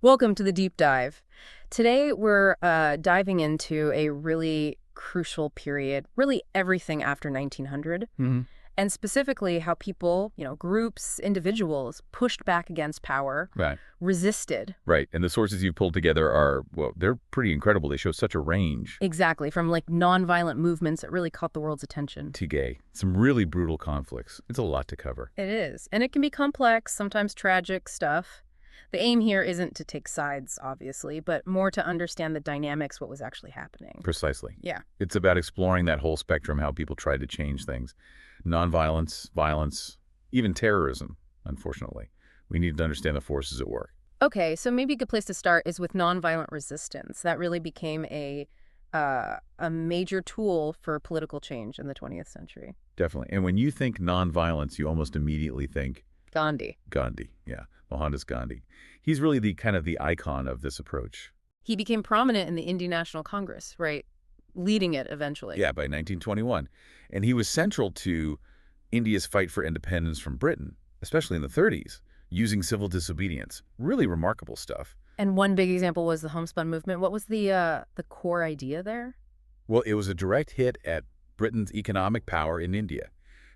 Welcome to the deep dive. Today we're diving into a really crucial period, really everything after 1900, Hmm. and specifically how people, groups, individuals pushed back against power, Right, resisted. right. And the sources you've pulled together are, well, they're pretty incredible. They show such a range. Exactly, from like nonviolent movements that really caught the world's attention. To gay. Some really brutal conflicts. It's a lot to cover. It is. And it can be complex, sometimes tragic stuff. The aim here isn't to take sides, obviously, but more to understand the dynamics, what was actually happening. Precisely. Yeah. It's about exploring that whole spectrum, how people tried to change things. Nonviolence, violence, even terrorism, unfortunately. We need to understand the forces at work. Okay, so maybe a good place to start is with nonviolent resistance. That really became a major tool for political change in the 20th century. Definitely. And when you think nonviolence, you almost immediately think Gandhi. Gandhi. Yeah, Mohandas Gandhi. He's really the kind of the icon of this approach. He became prominent in the Indian National Congress, right? Leading it eventually. Yeah, by 1921. And he was central to India's fight for independence from Britain, especially in the 30s, using civil disobedience. Really remarkable stuff. And one big example was the homespun movement. What was the core idea there? Well, it was a direct hit at Britain's economic power in India.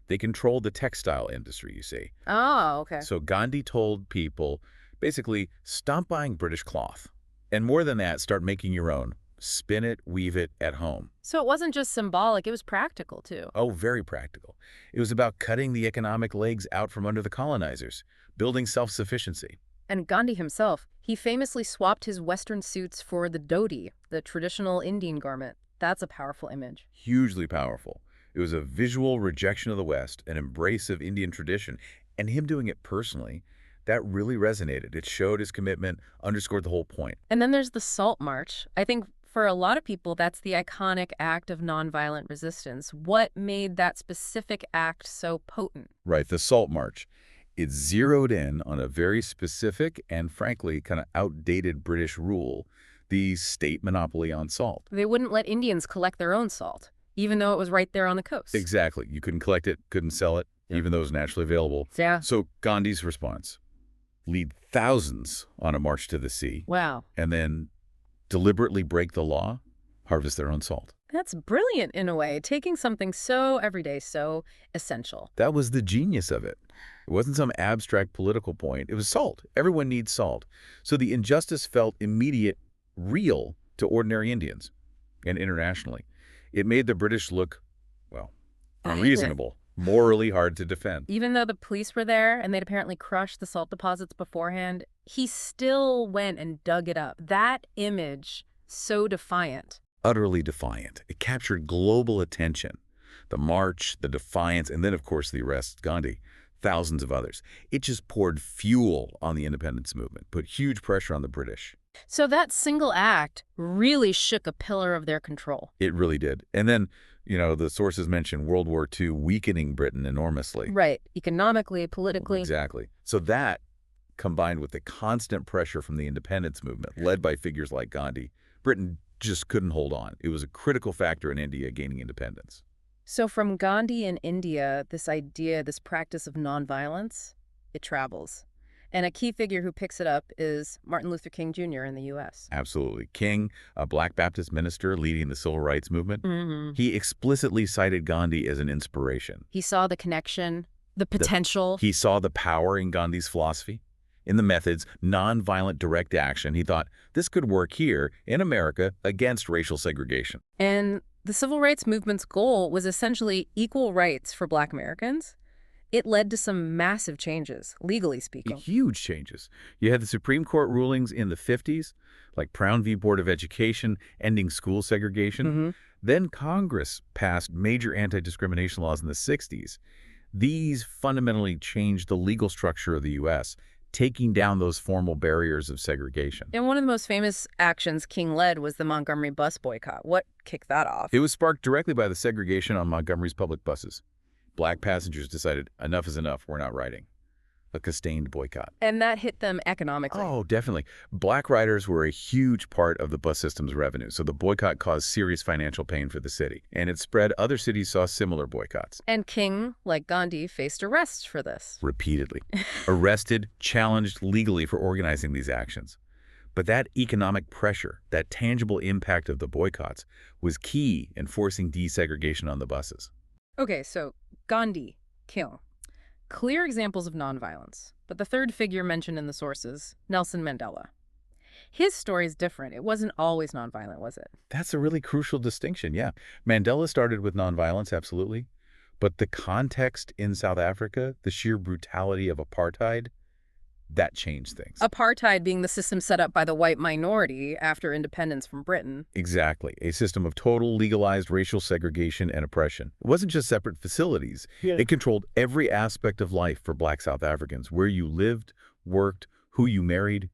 They controlled the textile industry, you see. Oh, okay. So Gandhi told people, basically, stop buying British cloth. And more than that, start making your own. Spin it, weave it at home. So it wasn't just symbolic, it was practical too. Oh, very practical. It was about cutting the economic legs out from under the colonizers, building self-sufficiency. And Gandhi himself, he famously swapped his Western suits for the dhoti, the traditional Indian garment. That's a powerful image. Hugely powerful. It was a visual rejection of the West, an embrace of Indian tradition, and him doing it personally, that really resonated. It showed his commitment, underscored the whole point. And then there's the Salt March. I think for a lot of people, that's the iconic act of nonviolent resistance. What made that specific act so potent? Right, the Salt March. It zeroed in on a very specific and frankly kind of outdated British rule, the state monopoly on salt. They wouldn't let Indians collect their own salt, even though it was right there on the coast. Exactly. You couldn't collect it, couldn't sell it, Yeah. even though it was naturally available. Yeah. So Gandhi's response, lead thousands on a march to the sea, Wow. and then deliberately break the law, harvest their own salt. That's brilliant in a way, taking something so everyday, so essential. That was the genius of it. It wasn't some abstract political point. It was salt. Everyone needs salt. So the injustice felt immediate, real to ordinary Indians and internationally. It made the British look, well, unreasonable, morally hard to defend. Even though the police were there and they'd apparently crushed the salt deposits beforehand, he still went and dug it up. That image, so defiant. Utterly defiant. It captured global attention. The march, the defiance, and then, of course, the arrest, Gandhi, thousands of others. It just poured fuel on the independence movement, put huge pressure on the British. So that single act really shook a pillar of their control. It really did. And then, the sources mention World War II weakening Britain enormously. Right. Economically, politically. Exactly. So that, combined with the constant pressure from the independence movement, led by figures like Gandhi, Britain just couldn't hold on. It was a critical factor in India gaining independence. So from Gandhi in India, this idea, this practice of nonviolence, it travels. And a key figure who picks it up is Martin Luther King Jr. in the U.S. Absolutely. King, a Black Baptist minister leading the civil rights movement, Mm-hmm. he explicitly cited Gandhi as an inspiration. He saw the connection, the potential. He saw the power in Gandhi's philosophy, in the methods, nonviolent direct action. He thought this could work here in America against racial segregation. And the civil rights movement's goal was essentially equal rights for Black Americans. It led to some massive changes, legally speaking. Huge changes. You had the Supreme Court rulings in the 50s, like Brown v. Board of Education, ending school segregation. Mm-hmm. Then Congress passed major anti-discrimination laws in the 60s. These fundamentally changed the legal structure of the U.S., taking down those formal barriers of segregation. And one of the most famous actions King led was the Montgomery bus boycott. What kicked that off? It was sparked directly by the segregation on Montgomery's public buses. Black passengers decided enough is enough, we're not riding. A sustained boycott. And that hit them economically. Oh, definitely. Black riders were a huge part of the bus system's revenue, so the boycott caused serious financial pain for the city. And it spread. Other cities saw similar boycotts. And King, like Gandhi, faced arrests for this. Repeatedly. Arrested, challenged legally for organizing these actions. But that economic pressure, that tangible impact of the boycotts, was key in forcing desegregation on the buses. Okay, so Gandhi, King. Clear examples of nonviolence. But the third figure mentioned in the sources, Nelson Mandela. His story is different. It wasn't always nonviolent, was it? That's a really crucial distinction, yeah. Mandela started with nonviolence, absolutely. But the context in South Africa, the sheer brutality of apartheid, that changed things. Apartheid being the system set up by the white minority after independence from Britain. Exactly. A system of total legalized racial segregation and oppression. It wasn't just separate facilities. Yeah. It controlled every aspect of life for Black South Africans, where you lived, worked, who you married.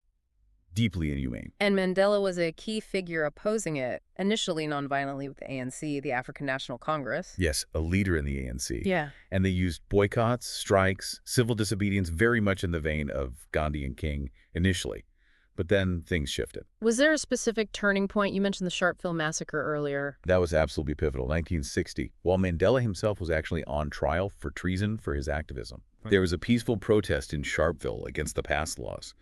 Deeply inhumane. And Mandela was a key figure opposing it, initially nonviolently with the ANC, the African National Congress. Yes, a leader in the ANC. Yeah. And they used boycotts, strikes, civil disobedience, very much in the vein of Gandhi and King initially. But then things shifted. Was there a specific turning point? You mentioned the Sharpeville massacre earlier. That was absolutely pivotal, 1960. While Mandela himself was actually on trial for treason for his activism, there was a peaceful protest in Sharpeville against the pass laws.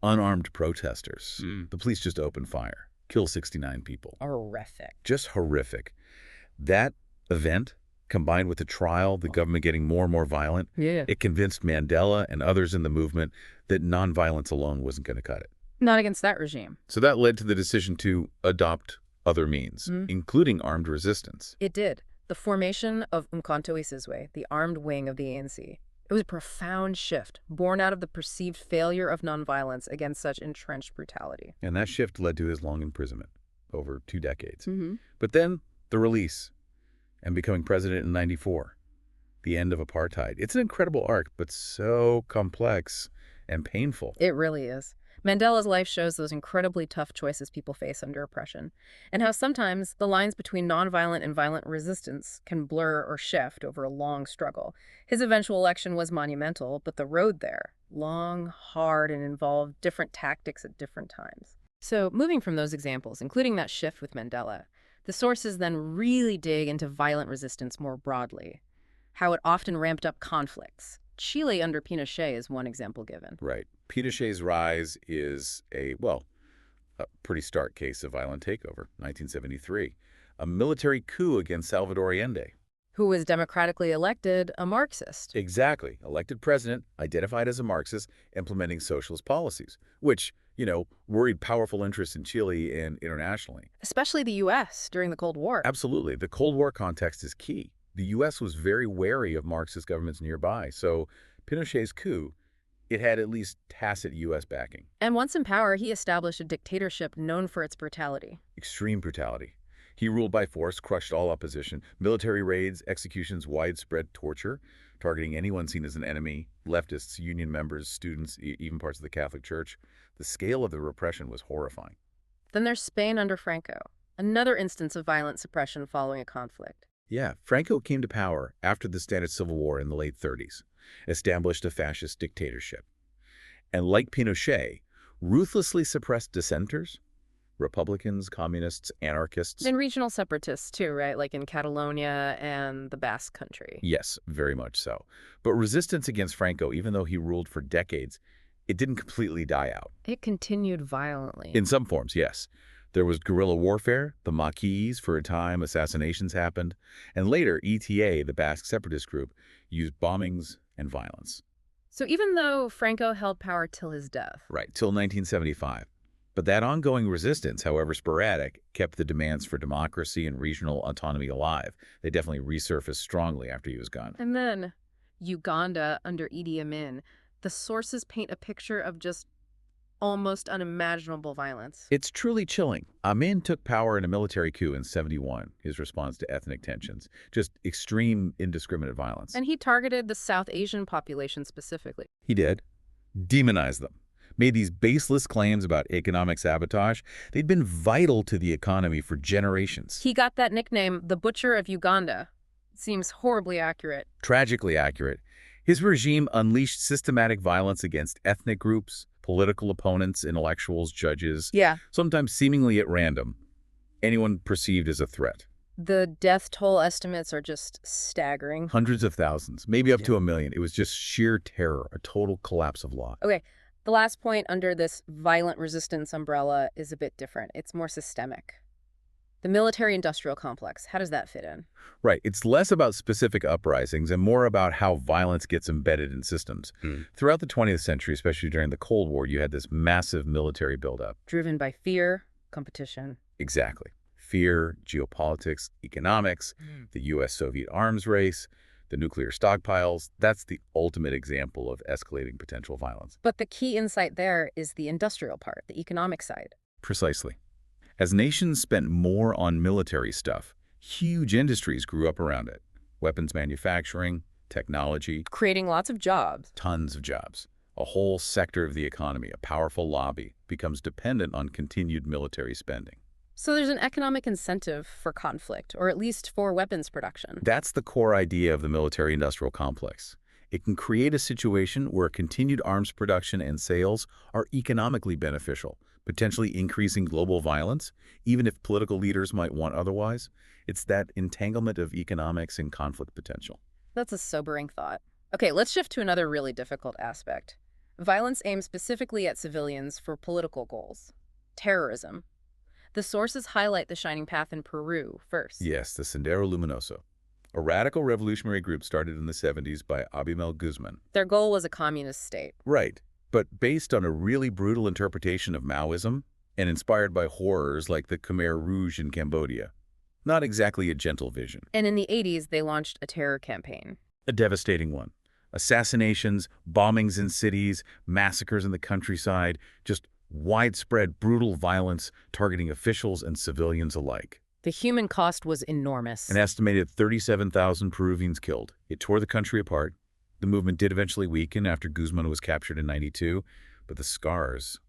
Unarmed protesters. The police just opened fire, killed 69 people. Horrific. Just horrific. That event, combined with the trial, the government getting more and more violent, Yeah. it convinced Mandela and others in the movement that nonviolence alone wasn't going to cut it. Not against that regime. So that led to the decision to adopt other means, including armed resistance. It did. The formation of Umkhonto we Sizwe, the armed wing of the ANC. It was a profound shift, born out of the perceived failure of nonviolence against such entrenched brutality. And that shift led to his long imprisonment, over 2 decades. But then the release and becoming president in 94, the end of apartheid. It's an incredible arc, but so complex and painful. It really is. Mandela's life shows those incredibly tough choices people face under oppression, and how sometimes the lines between nonviolent and violent resistance can blur or shift over a long struggle. His eventual election was monumental, but the road there, long, hard, and involved different tactics at different times. So, moving from those examples, including that shift with Mandela, the sources then really dig into violent resistance more broadly, how it often ramped up conflicts. Chile under Pinochet is one example given. Right. Pinochet's rise is a pretty stark case of violent takeover, 1973. A military coup against Salvador Allende. Who was democratically elected a Marxist. Exactly. Elected president, identified as a Marxist, implementing socialist policies, which, worried powerful interests in Chile and internationally. Especially the U.S. during the Cold War. Absolutely. The Cold War context is key. The U.S. was very wary of Marxist governments nearby, so Pinochet's coup, it had at least tacit U.S. backing. And once in power, he established a dictatorship known for its brutality. Extreme brutality. He ruled by force, crushed all opposition, military raids, executions, widespread torture, targeting anyone seen as an enemy, leftists, union members, students, even parts of the Catholic Church. The scale of the repression was horrifying. Then there's Spain under Franco, another instance of violent suppression following a conflict. Yeah, Franco came to power after the Spanish Civil War in the late 30s, established a fascist dictatorship. And like Pinochet, ruthlessly suppressed dissenters, Republicans, communists, anarchists. And regional separatists too, right? Like in Catalonia and the Basque Country. Yes, very much so. But resistance against Franco, even though he ruled for decades, it didn't completely die out. It continued violently. In some forms, yes. There was guerrilla warfare, the Maquis for a time, assassinations happened, and later ETA, the Basque separatist group, used bombings and violence. So even though Franco held power till his death. Right, till 1975. But that ongoing resistance, however sporadic, kept the demands for democracy and regional autonomy alive. They definitely resurfaced strongly after he was gone. And then Uganda under Idi Amin. The sources paint a picture of just almost unimaginable violence. It's truly chilling. Amin took power in a military coup in '71, his response to ethnic tensions. Just extreme, indiscriminate violence. And he targeted the South Asian population specifically. He did. Demonized them. Made these baseless claims about economic sabotage. They'd been vital to the economy for generations. He got that nickname, the Butcher of Uganda. Seems horribly accurate. Tragically accurate. His regime unleashed systematic violence against ethnic groups, political opponents, intellectuals, judges, Yeah. sometimes seemingly at random, anyone perceived as a threat. The death toll estimates are just staggering. Hundreds of thousands, maybe up to 1 million. It was just sheer terror, a total collapse of law. Okay, The last point under this violent resistance umbrella is a bit different. It's more systemic. The military-industrial complex, how does that fit in? Right. It's less about specific uprisings and more about how violence gets embedded in systems. Throughout the 20th century, especially during the Cold War, you had this massive military buildup. Driven by fear, competition. Exactly. Fear, geopolitics, economics, the U.S.-Soviet arms race, the nuclear stockpiles. That's the ultimate example of escalating potential violence. But the key insight there is the industrial part, the economic side. Precisely. As nations spent more on military stuff, huge industries grew up around it. Weapons manufacturing, technology, Creating lots of jobs. tons of jobs. A whole sector of the economy, a powerful lobby, becomes dependent on continued military spending. So there's an economic incentive for conflict, or at least for weapons production. That's the core idea of the military-industrial complex. It can create a situation where continued arms production and sales are economically beneficial, potentially increasing global violence, even if political leaders might want otherwise. It's that entanglement of economics and conflict potential. That's a sobering thought. Okay, let's shift to another really difficult aspect. Violence aimed specifically at civilians for political goals. Terrorism. The sources highlight the Shining Path in Peru first. Yes, the Sendero Luminoso, a radical revolutionary group started in the 70s by Abimel Guzman. Their goal was a communist state. Right, but based on a really brutal interpretation of Maoism and inspired by horrors like the Khmer Rouge in Cambodia. Not exactly a gentle vision. And in the 80s, they launched a terror campaign. A devastating one. Assassinations, bombings in cities, massacres in the countryside, just widespread brutal violence targeting officials and civilians alike. The human cost was enormous. An estimated 37,000 Peruvians killed. It tore the country apart. The movement did eventually weaken after Guzman was captured in '92, but the scars,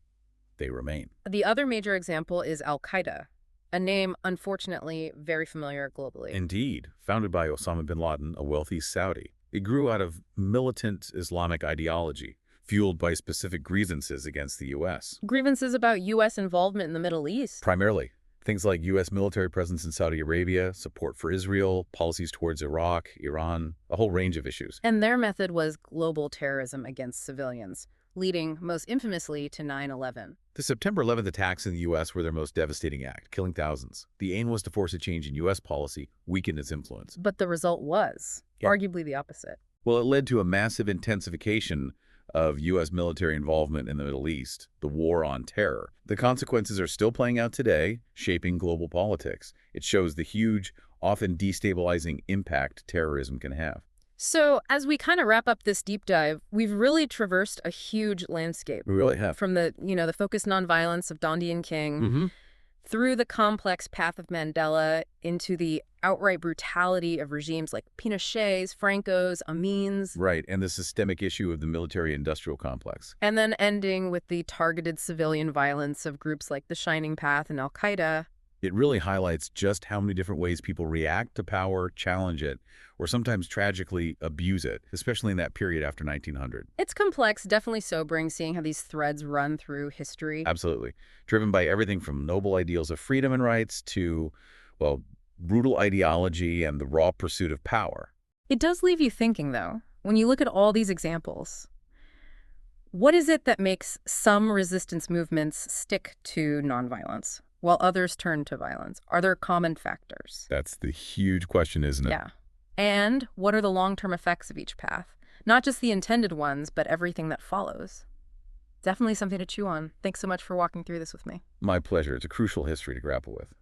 they remain. The other major example is Al-Qaeda, a name, unfortunately, very familiar globally. Indeed, founded by Osama bin Laden, a wealthy Saudi. It grew out of militant Islamic ideology, fueled by specific grievances against the U.S. Grievances about U.S. involvement in the Middle East. Primarily, things like U.S. military presence in Saudi Arabia, support for Israel, policies towards Iraq, Iran, a whole range of issues. And their method was global terrorism against civilians, leading most infamously to 9/11. The September 11th attacks in the U.S. were their most devastating act, killing thousands. The aim was to force a change in U.S. policy, weaken its influence. But the result was arguably the opposite. Well, it led to a massive intensification of U.S. military involvement in the Middle East, the war on terror. The consequences are still playing out today, shaping global politics. It shows the huge, often destabilizing impact terrorism can have. So as we kind of wrap up this deep dive, we've really traversed a huge landscape. We really have. From the focused nonviolence of Gandhi and King, through the complex path of Mandela, into the outright brutality of regimes like Pinochet's, Franco's, Amin's. Right, and the systemic issue of the military-industrial complex. And then ending with the targeted civilian violence of groups like the Shining Path and Al-Qaeda. It really highlights just how many different ways people react to power, challenge it, or sometimes tragically abuse it, especially in that period after 1900. It's complex, definitely sobering, seeing how these threads run through history. Absolutely. Driven by everything from noble ideals of freedom and rights to, well, brutal ideology and the raw pursuit of power. It does leave you thinking, though, when you look at all these examples. What is it that makes some resistance movements stick to nonviolence, while others turn to violence? Are there common factors? That's the huge question, isn't it? Yeah. And what are the long-term effects of each path? Not just the intended ones, but everything that follows. Definitely something to chew on. Thanks so much for walking through this with me. My pleasure. It's a crucial history to grapple with.